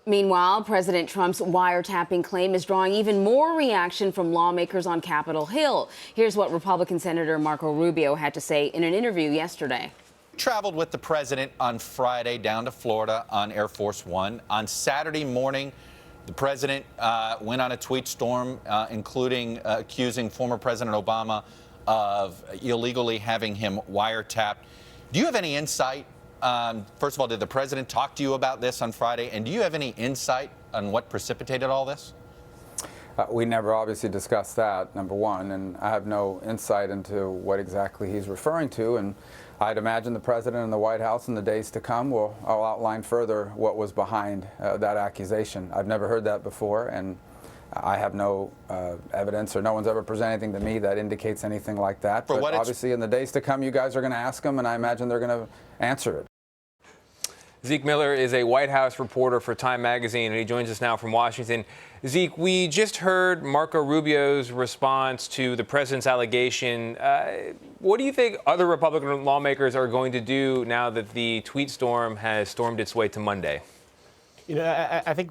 Meanwhile, President Trump's wiretapping claim is drawing even more reaction from lawmakers on Capitol Hill. Here's what Republican Senator Marco Rubio had to say in an interview yesterday. Traveled with the president on Friday down to Florida on Air Force One. On Saturday morning, the president went on a tweet storm, including accusing former President Obama of illegally having him wiretapped. Do you have any insight? First of all, did the president talk to you about this on Friday? And do you have any insight on what precipitated all this? We never obviously discussed that, number one, and I have no insight into what exactly he's referring to. And I'd imagine the president and the White House in the days to come will outline further what was behind that accusation. I've never heard that before, and I have no evidence, or no one's ever presented anything to me that indicates anything like that. But obviously in the days to come, you guys are going to ask them, and I imagine they're going to answer it. Zeke Miller is a White House reporter for Time Magazine, and he joins us now from Washington. Zeke, we just heard Marco Rubio's response to the president's allegation. What do you think other Republican lawmakers are going to do now that the tweet storm has stormed its way to Monday? I think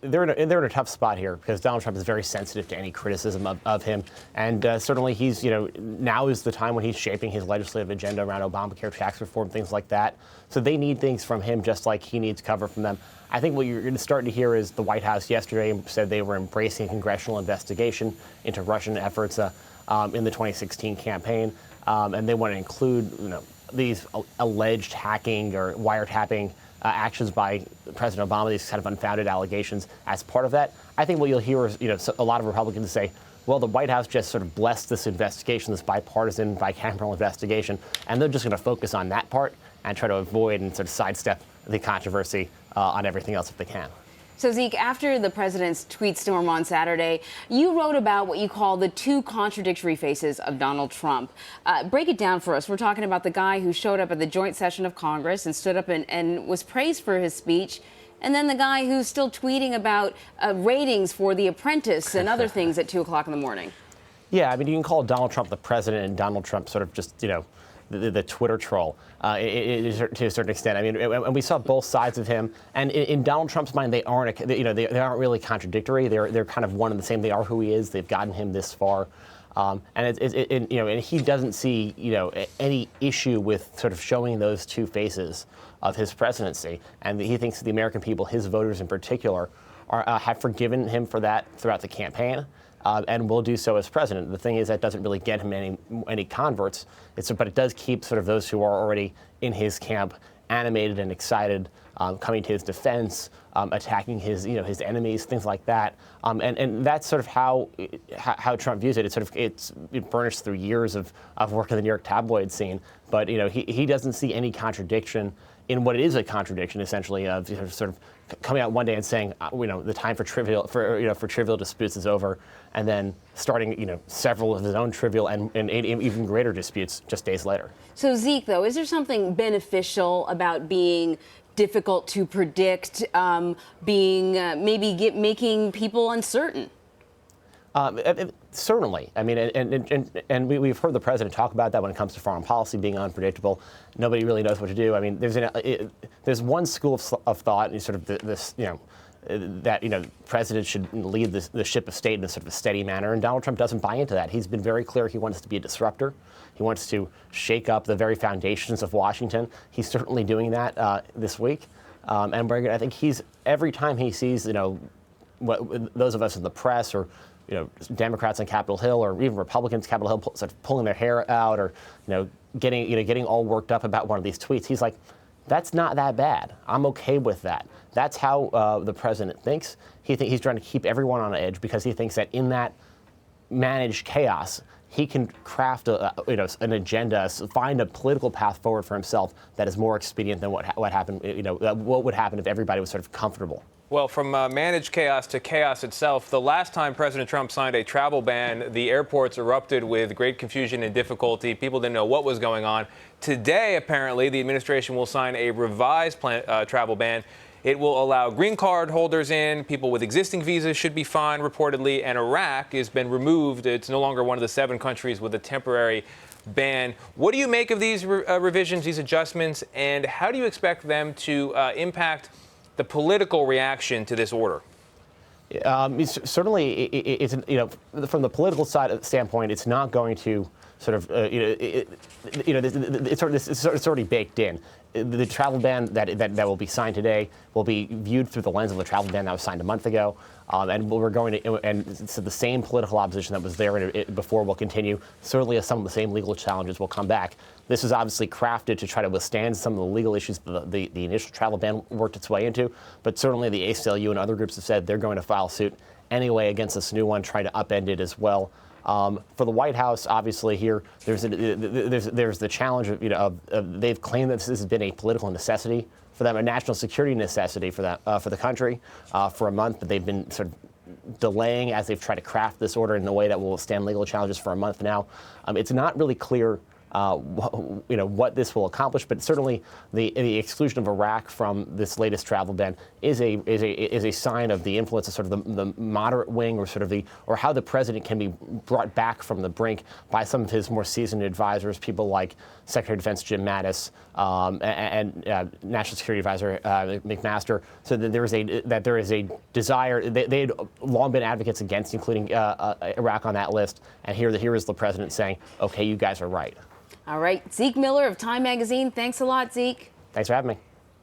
they're in a tough spot here because Donald Trump is very sensitive to any criticism of him, and certainly he's now is the time when he's shaping his legislative agenda around Obamacare, tax reform, things like that. So they need things from him just like he needs cover from them. I think what you're going to start to hear is the White House yesterday said they were embracing a congressional investigation into Russian efforts in the 2016 campaign, and they want to include these alleged hacking or wiretapping actions by President Obama, these kind of unfounded allegations as part of that. I think what you'll hear is, a lot of Republicans say, well, the White House just sort of blessed this investigation, this bipartisan, bicameral investigation, and they're just going to focus on that part and try to avoid and sort of sidestep the controversy on everything else if they can. So, Zeke, after the president's tweet storm on Saturday, you wrote about what you call the two contradictory faces of Donald Trump. Break it down for us. We're talking about the guy who showed up at the joint session of Congress and stood up and was praised for his speech, and then the guy who's still tweeting about ratings for The Apprentice and other things at 2 o'clock in the morning. Yeah, I mean, you can call Donald Trump the president and Donald Trump sort of just, the Twitter troll to a certain extent. I mean, and we saw both sides of him. And in Donald Trump's mind, they aren't really contradictory. They're kind of one and the same. They are who he is. They've gotten him this far. And he doesn't see any issue with sort of showing those two faces of his presidency. And he thinks the American people, his voters in particular, have forgiven him for that throughout the campaign. And will do so as president. The thing is, that doesn't really get him any converts. But it does keep sort of those who are already in his camp animated and excited, coming to his defense, attacking his his enemies, things like that. And that's sort of how Trump views it. It's burnished through years of work in the New York tabloid scene. But he doesn't see any contradiction in what is a contradiction, essentially, of sort of coming out one day and saying, the time for trivial disputes is over, and then starting, several of his own trivial and even greater disputes just days later. So, Zeke, though, is there something beneficial about being difficult to predict, making people uncertain? Certainly. I mean, and we've heard the president talk about that when it comes to foreign policy being unpredictable. Nobody really knows what to do. I mean, there's one school of thought, and sort of that president should lead the ship of state in a sort of a steady manner, and Donald Trump doesn't buy into that. He's been very clear he wants to be a disruptor. He wants to shake up the very foundations of Washington. He's certainly doing that this week, and I think every time he sees those of us in the press or Democrats on Capitol Hill or even Republicans Capitol Hill sort of pulling their hair out or getting all worked up about one of these tweets, he's like, that's not that bad. I'm okay with that. That's how the president thinks. He's trying to keep everyone on edge because he thinks that in that managed chaos, he can craft an agenda, find a political path forward for himself that is more expedient than what happened. What would happen if everybody was sort of comfortable. Well, from managed chaos to chaos itself, the last time President Trump signed a travel ban, the airports erupted with great confusion and difficulty. People didn't know what was going on. Today, apparently, the administration will sign a revised travel ban. It will allow green card holders in. People with existing visas should be fine, reportedly. And Iraq has been removed. It's no longer one of the 7 countries with a temporary ban. What do you make of these revisions, these adjustments, and how do you expect them to impact the political reaction to this order? Certainly, it's from the political standpoint, it's not going to sort of it's already baked in. The travel ban that will be signed today will be viewed through the lens of the travel ban that was signed a month ago, and we're going to, and so the same political opposition that was there before will continue. Certainly, some of the same legal challenges will come back. This is obviously crafted to try to withstand some of the legal issues the initial travel ban worked its way into, but certainly the ACLU and other groups have said they're going to file suit anyway against this new one, trying to upend it as well. For the White House, obviously here, there's the challenge of they've claimed that this has been a political necessity for them, a national security necessity for the country for a month, but they've been sort of delaying as they've tried to craft this order in a way that will withstand legal challenges for a month now. It's not really clear what this will accomplish, but certainly the exclusion of Iraq from this latest travel ban is a sign of the influence of sort of the moderate wing, or how the president can be brought back from the brink by some of his more seasoned advisors, people like Secretary of Defense Jim Mattis and National Security Advisor McMaster. So that there is a desire. They had long been advocates against including Iraq on that list, and here is the president saying, "Okay, you guys are right." All right, Zeke Miller of Time Magazine. Thanks a lot, Zeke. Thanks for having me.